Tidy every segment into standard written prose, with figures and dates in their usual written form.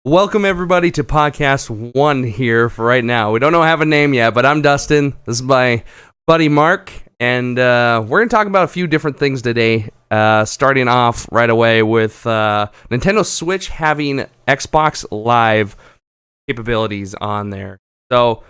Welcome everybody to podcast 1 here for right now. We don't have a name yet, but I'm Dustin. This is my buddy Mark, and we're going to talk about a few different things today. Starting off right away with Nintendo Switch having Xbox Live capabilities on there. So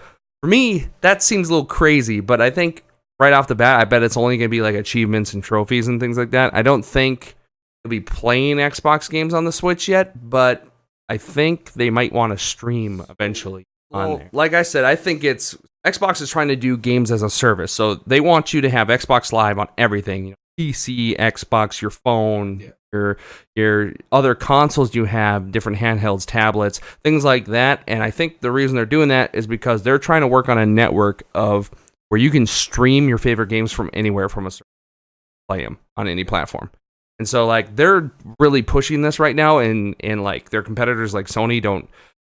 for me, that seems a little crazy, but I think right off the bat, I bet it's only going to be like achievements and trophies and things like that. I don't think they'll be playing Xbox games on the Switch yet, but I think they might want to stream eventually on there. Like I said, I think Xbox is trying to do games as a service. So they want you to have Xbox Live on everything. PC, Xbox, your phone, your other consoles you have, different handhelds, tablets, things like that. And I think the reason they're doing that is because they're trying to work on a network of where you can stream your favorite games from anywhere from a server, play them on any platform. And so, like, they're really pushing this right now, and like, their competitors like Sony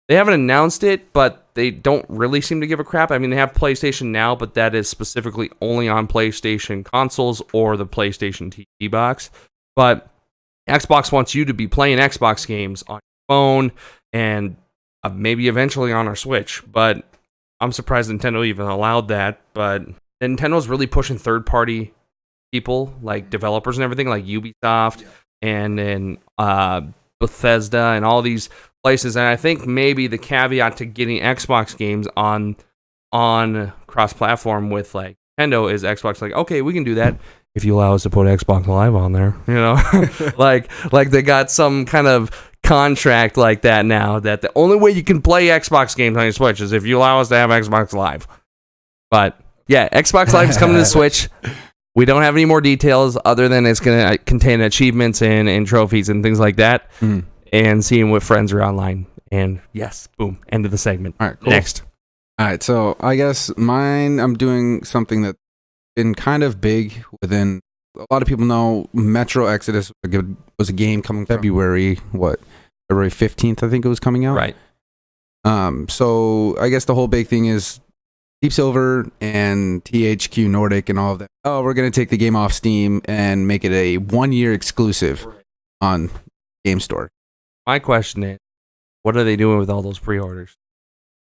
they haven't announced it, but they don't really seem to give a crap. I mean, they have PlayStation Now, but that is specifically only on PlayStation consoles or the PlayStation TV box. But Xbox wants you to be playing Xbox games on your phone and maybe eventually on our Switch. But I'm surprised Nintendo even allowed that. But Nintendo's really pushing third-party people, like developers and everything, like Ubisoft and then Bethesda and all these places. And I think maybe the caveat to getting Xbox games on cross-platform with like Nintendo is Xbox like, okay, we can do that if you allow us to put Xbox Live on there, like they got some kind of contract like that now, that the only way you can play Xbox games on your Switch is if you allow us to have Xbox Live. But yeah, Xbox Live is coming to the Switch. We don't have any more details other than it's going to contain achievements and trophies and things like that. And seeing what friends are online. And yes, boom, end of the segment. All right, cool. Next. All right, so I guess I'm doing something that's been kind of big within. A lot of people know Metro Exodus was a game coming February 15th, I think it was coming out. Right. So I guess the whole big thing is Deep Silver and THQ Nordic and all of that. Oh, we're going to take the game off Steam and make it a 1-year exclusive on Game Store. My question is, what are they doing with all those pre-orders?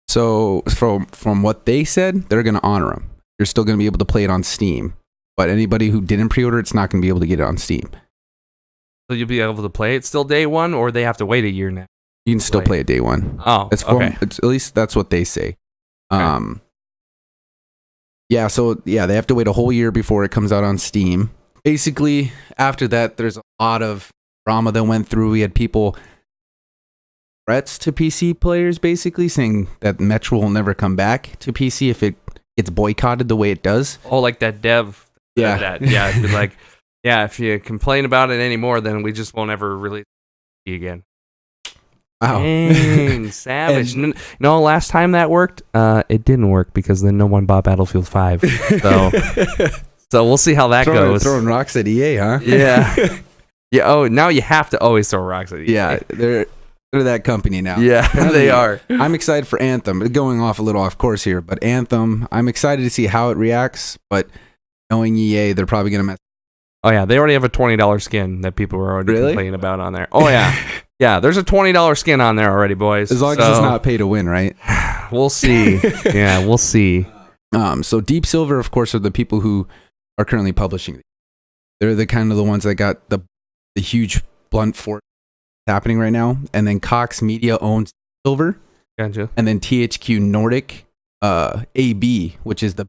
So from what they said, they're going to honor them. You're still going to be able to play it on Steam. But anybody who didn't pre-order it's not going to be able to get it on Steam. So you'll be able to play it still day one, or they have to wait a year now? You can still play it day one. Oh, okay. At least that's what they say. Okay. Yeah, so yeah, they have to wait a whole year before it comes out on Steam. Basically, after that, there's a lot of drama that went through. We had people threats to PC players, basically saying that Metro will never come back to PC if it gets boycotted the way it does. Oh, like that dev. Yeah, like, yeah. If you complain about it anymore, then we just won't ever release it again. Wow. Dang, savage. Last time that worked, it didn't work because then no one bought Battlefield 5. So we'll see how that goes. Throwing rocks at EA, huh? Yeah. Yeah. Oh, now you have to always throw rocks at EA. Yeah, they're that company now. Yeah, they are. I'm excited for Anthem. Going off a little off course here, but Anthem, I'm excited to see how it reacts, but knowing EA, they're probably going to mess. Oh, yeah. They already have a $20 skin that people were already complaining about on there. Oh, yeah. Yeah, there's a $20 skin on there already, boys. As long as it's not pay to win, right? We'll see. Yeah, we'll see. So Deep Silver, of course, are the people who are currently publishing. They're the kind of the ones that got the huge blunt force happening right now. And then Cox Media owns Silver. Gotcha. And then THQ Nordic, AB, which is the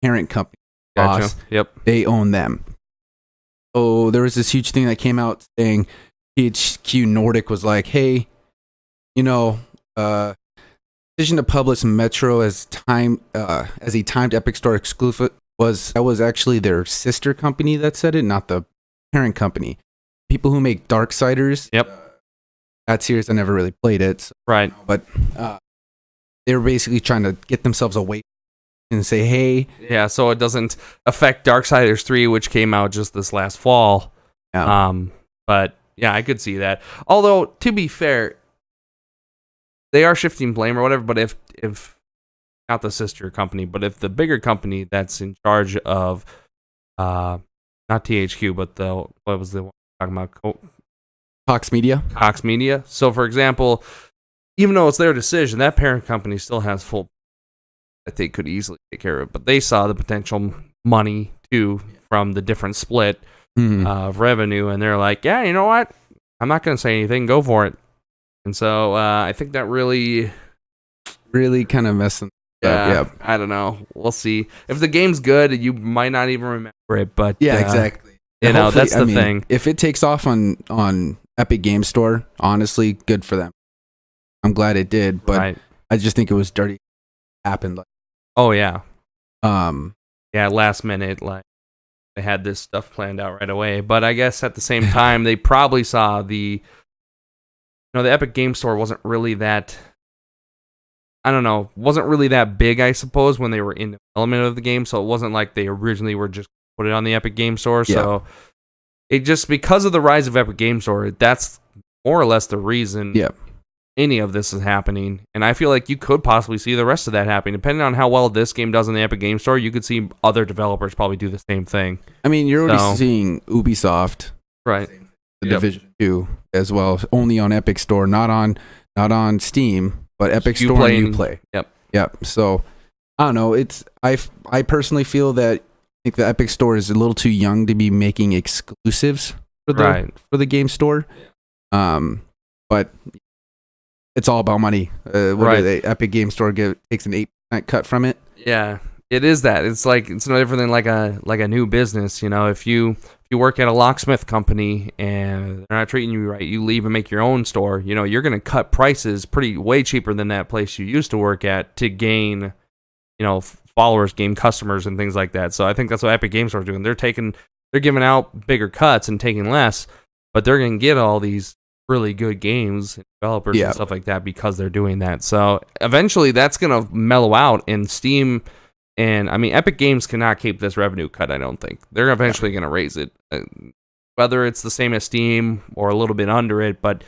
parent company. Gotcha. Boss, yep. They own them. So there was this huge thing that came out saying THQ Nordic was like, hey, decision to publish Metro as a timed Epic Store exclusive was actually their sister company that said it, not the parent company. People who make Darksiders. Yep. That series, I never really played it. So, right. But they were basically trying to get themselves away and say, hey. Yeah, so it doesn't affect Darksiders 3, which came out just this last fall. Yeah. But yeah, I could see that. Although, to be fair, they are shifting blame or whatever, but if not the sister company, but if the bigger company that's in charge of not THQ, but what was the one talking about? Cox Media. Cox Media. So, for example, even though it's their decision, that parent company still has full that they could easily take care of it. But they saw the potential money too from the different split of revenue, and they're like, yeah, you know what? I'm not going to say anything. Go for it. And so I think that really kind of messing. Yeah, I don't know. We'll see. If the game's good, you might not even remember it. But yeah, exactly. You know, that's the thing. If it takes off on Epic Game Store, honestly, good for them. I'm glad it did, but I just think it was dirty. Happened. Oh yeah. Yeah, last minute, like they had this stuff planned out right away. But I guess at the same time, they probably saw the Epic Game Store wasn't really that. I don't know, wasn't really that big, I suppose, when they were in development of the game. So it wasn't like they originally were just put it on the Epic Game Store. So it just, because of the rise of Epic Game Store, that's more or less the reason any of this is happening. And I feel like you could possibly see the rest of that happening. Depending on how well this game does in the Epic Game Store, you could see other developers probably do the same thing. I mean, you're already seeing Ubisoft, right? The Division 2 as well, only on Epic Store, not on Steam. But Epic Store and Uplay. Yep. So I don't know. I personally feel that I think the Epic Store is a little too young to be making exclusives for the game store. But it's all about money. Epic Game Store takes an 8% cut from it. Yeah, it is that. It's like, it's no different than like a new business. You know, if you work at a locksmith company and they're not treating you right, you leave and make your own store. You know, you're going to cut prices way cheaper than that place you used to work at to gain, followers, gain customers, and things like that. So I think that's what Epic Games Store is doing. They're giving out bigger cuts and taking less, but they're going to get all these really good games and developers and stuff like that because they're doing that. So eventually that's going to mellow out, and Steam. And I mean, Epic Games cannot keep this revenue cut, I don't think. They're eventually going to raise it. Whether it's the same as Steam or a little bit under it, but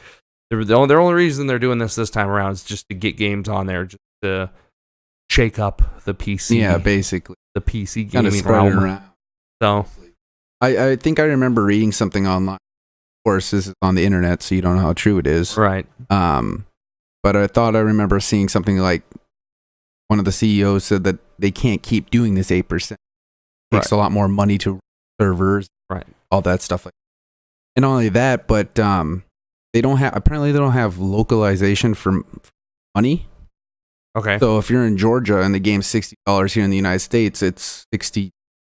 the only reason they're doing this time around is just to get games on there, just to shake up the PC. Yeah, basically. The PC gaming realm. Around. So, I think I remember reading something online. Of course, this is on the internet, so you don't know how true it is. Right. But I thought I remember seeing something like one of the CEOs said that they can't keep doing this 8%. It takes a lot more money to servers, all that stuff. And not only that, but they don't have localization for money. Okay. So if you're in Georgia and the game's $60 here in the United States, it's $60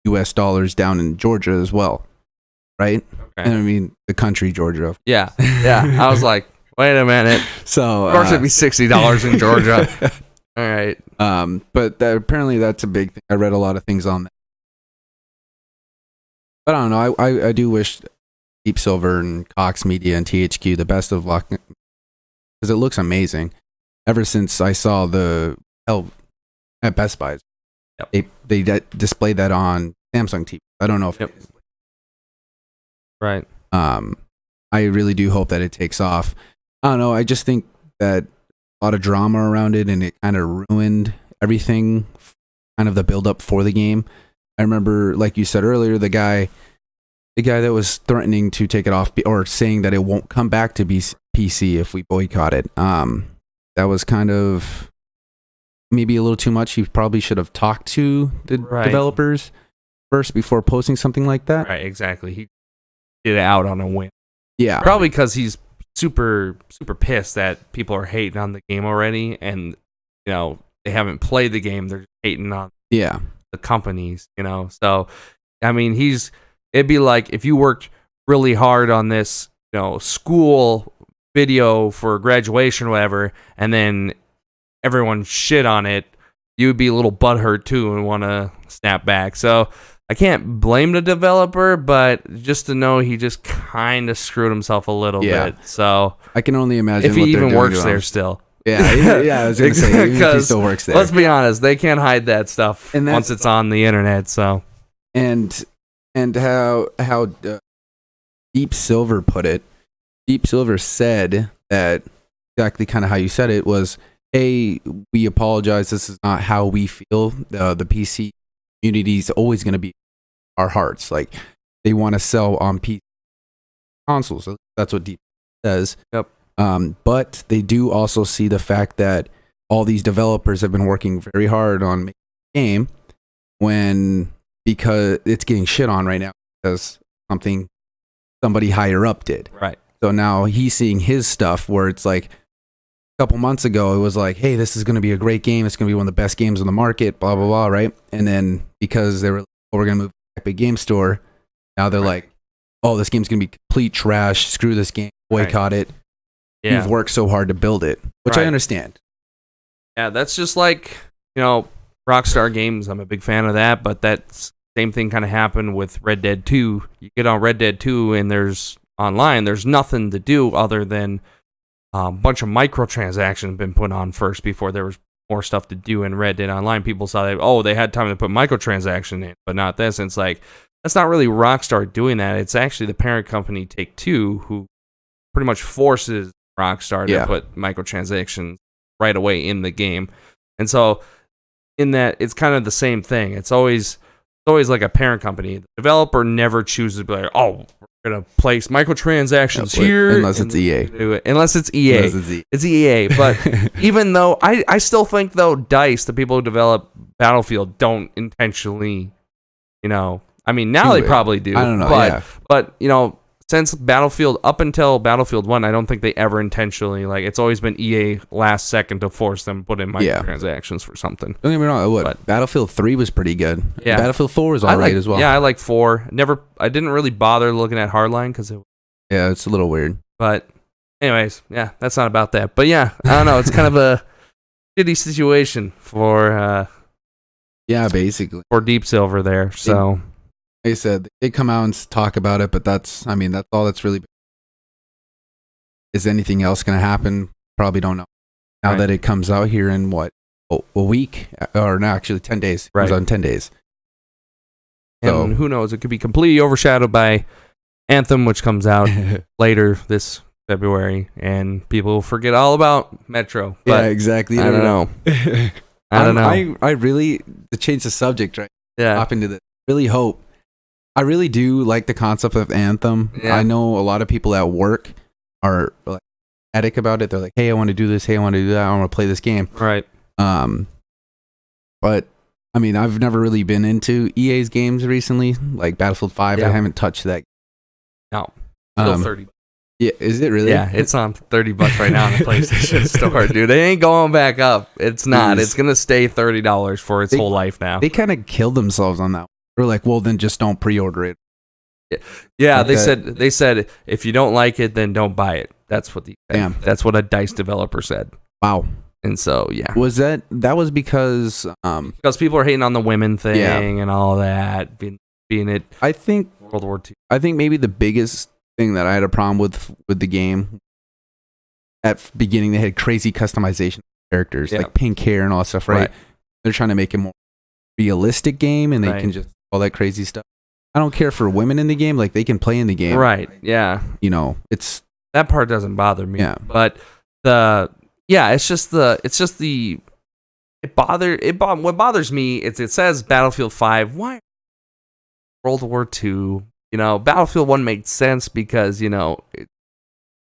US down in Georgia as well, right? Okay. And I mean the country Georgia. Yeah. I was like, wait a minute. So of course it'd be $60 in Georgia. All right. But apparently that's a big thing. I read a lot of things on that. But I don't know. I do wish Deep Silver and Cox Media and THQ the best of luck, because it looks amazing. Ever since I saw at Best Buy, they displayed that on Samsung TV. I don't know if right. I really do hope that it takes off. I don't know. I just think that a lot of drama around it, and it kind of ruined everything, kind of the build up for the game. I remember, like you said earlier, the guy that was threatening to take it off, or saying that it won't come back to be PC if we boycott it. That was kind of maybe a little too much. He probably should have talked to the developers first before posting something like that. Right, exactly. He did it out on a whim. Yeah, probably because he's super pissed that people are hating on the game already, and they haven't played the game. They're hating on the companies. So I mean, it'd be like if you worked really hard on this school video for graduation or whatever, and then everyone shit on it, you would be a little butthurt too and want to snap back. So I can't blame the developer, but just to know he just kind of screwed himself a little bit. So I can only imagine if he even works there still. Yeah, I was going to say, even if he still works there. Let's be honest, they can't hide that stuff once it's on the internet. So and how Deep Silver put it. Deep Silver said that exactly kind of how you said it was, hey, we apologize. This is not how we feel. The PC community is always going to be our hearts. Like, they want to sell on PC consoles. So that's what Deep says. Yep. But they do also see the fact that all these developers have been working very hard on making the game because it's getting shit on right now because somebody higher up did. Right. So now he's seeing his stuff where it's like a couple months ago, it was like, hey, this is going to be a great game. It's going to be one of the best games on the market, blah, blah, blah, right? And then because they were like, oh, we're going to move to the Epic Game Store, now they're like, oh, this game's going to be complete trash. Screw this game. Boycott it. Yeah. You've worked so hard to build it, which I understand. Yeah, that's just like, Rockstar Games. I'm a big fan of that, but that same thing kind of happened with Red Dead 2. You get on Red Dead 2 and there's nothing to do other than a bunch of microtransactions been put on first before there was more stuff to do in Red Dead Online. People saw that, they had time to put microtransaction in, but not this. And it's like, that's not really Rockstar doing that. It's actually the parent company Take-Two who pretty much forces Rockstar to put microtransactions right away in the game. And so in that, it's kind of the same thing. It's always like a parent company. The developer never chooses to be like, we're going to place microtransactions here. Unless it's EA. Unless it's EA. It's EA. But even though, I still think, though, DICE, the people who develop Battlefield, don't intentionally, now they probably do. I don't know, But, since Battlefield, up until Battlefield 1, I don't think they ever intentionally, it's always been EA last second to force them to put in microtransactions for something. Don't get me wrong, Battlefield 3 was pretty good. Yeah. Battlefield 4 was alright as well. Yeah, I like 4. I didn't really bother looking at Hardline because it's a little weird. But, anyways, yeah, that's not about that. But yeah, I don't know, it's kind of a shitty situation for basically. For Deep Silver there, so... Like I said, they come out and talk about it, but that's all that's really. Is anything else going to happen? Probably don't know. Now that it comes out here in a week, or no, actually 10 days. It was on 10 days. And who knows? It could be completely overshadowed by Anthem, which comes out later this February, and people will forget all about Metro. But yeah, exactly. I don't know. I don't know. I really, to change the subject, right? Yeah. Hop into this. Really hope. I really do like the concept of Anthem. Yeah. I know a lot of people at work are like addict about it. They're like, hey, I want to do this. Hey, I want to do that. I want to play this game. Right. But I've never really been into EA's games recently, like Battlefield 5. I haven't touched that. No. Still 30. Yeah, is it really? Yeah, it's on $30 right now on the PlayStation Store, dude. It ain't going back up. It's not. It's gonna stay $30 for its whole life now. They kind of killed themselves on that. We're like, well, then just don't pre-order it. Yeah, they said if you don't like it, then don't buy it. That's what that's what a DICE developer said. Wow. And so yeah, was that was because people are hating on the women thing and all that being it. I think World War II. I think maybe the biggest thing that I had a problem with the game at beginning, they had crazy customization of characters, like pink hair and all that stuff. Right? They're trying to make a more realistic game, and they can just all that crazy stuff. I don't care for women in the game; like they can play in the game, right? Yeah, it's that part doesn't bother me. Yeah, but what bothers me is it says Battlefield 5. Why World War II? Battlefield 1 made sense because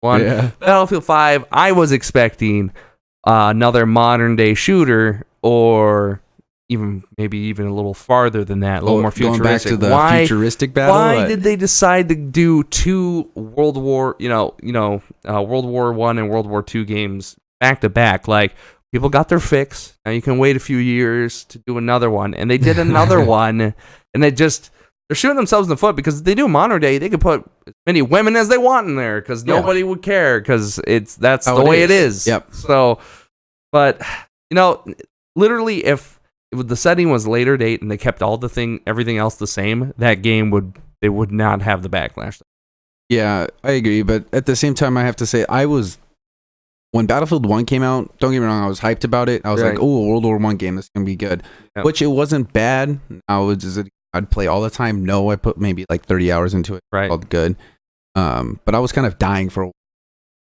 Battlefield 5. I was expecting another modern day shooter, or maybe even a little farther than that, a little more futuristic. Going back to the futuristic battle. Why did they decide to do two World War, World War I and World War II games back to back? Like, people got their fix. Now you can wait a few years to do another one, and they did another one, and they're shooting themselves in the foot because if they do modern day, they could put as many women as they want in there because nobody would care because that's the way it is. Yep. So, but literally, if the setting was later date and they kept everything else the same, that game they would not have the backlash. Yeah, I agree, but at the same time, I have to say when Battlefield 1 came out, don't get me wrong, I was hyped about it. I was like, oh, World War I game, this is gonna be good. Yep. Which it wasn't bad. I'd play all the time. No, I put maybe like 30 hours into it. Right. Called good. But I was kind of dying for a while.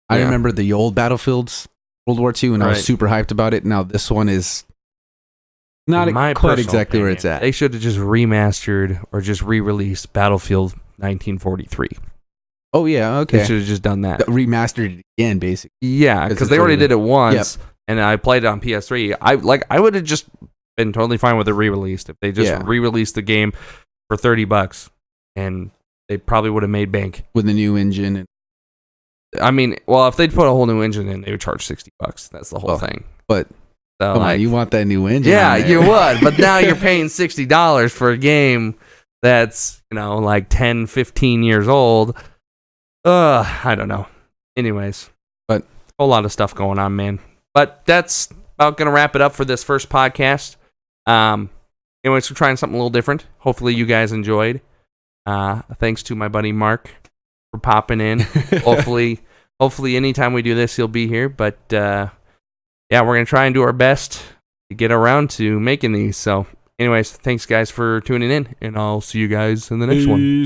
I remember the old Battlefields, World War II, and I was super hyped about it. Now this one is not quite exactly where it's at. They should have just remastered or just re-released Battlefield 1943. Oh yeah, They okay. should have just done that. Remastered it again, basically. Yeah, Because because it's they already already did it once, and I played it on PS3. I would have just been totally fine with it re-released if they just re-released the game for $30, and they probably would have made bank with the new engine. And, I mean, well, if they'd put a whole new engine in, they would charge $60. That's the whole thing. But so, come on, you want that new engine? Yeah, on there. you would. But now you're paying $60 for a game that's, like 10, 15 years old. I don't know. Anyways, but a whole lot of stuff going on, man. But that's about gonna wrap it up for this first podcast. Anyways, we're trying something a little different. Hopefully, you guys enjoyed. Thanks to my buddy Mark for popping in. hopefully anytime we do this, he'll be here. But yeah, we're gonna try and do our best to get around to making these. So, anyways, thanks guys for tuning in, and I'll see you guys in the next one.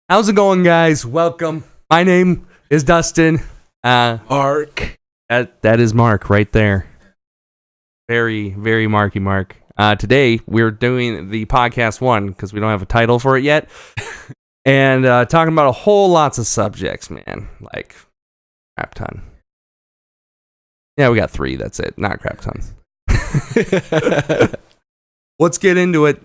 How's it going, guys? Welcome. My name is Dustin. Mark. That is Mark right there. Very, very Marky Mark. Today, we're doing the podcast 1 because we don't have a title for it yet. And talking about a whole lots of subjects, man. Like crap ton. Yeah, we got 3. That's it. Not crap ton. Let's get into it.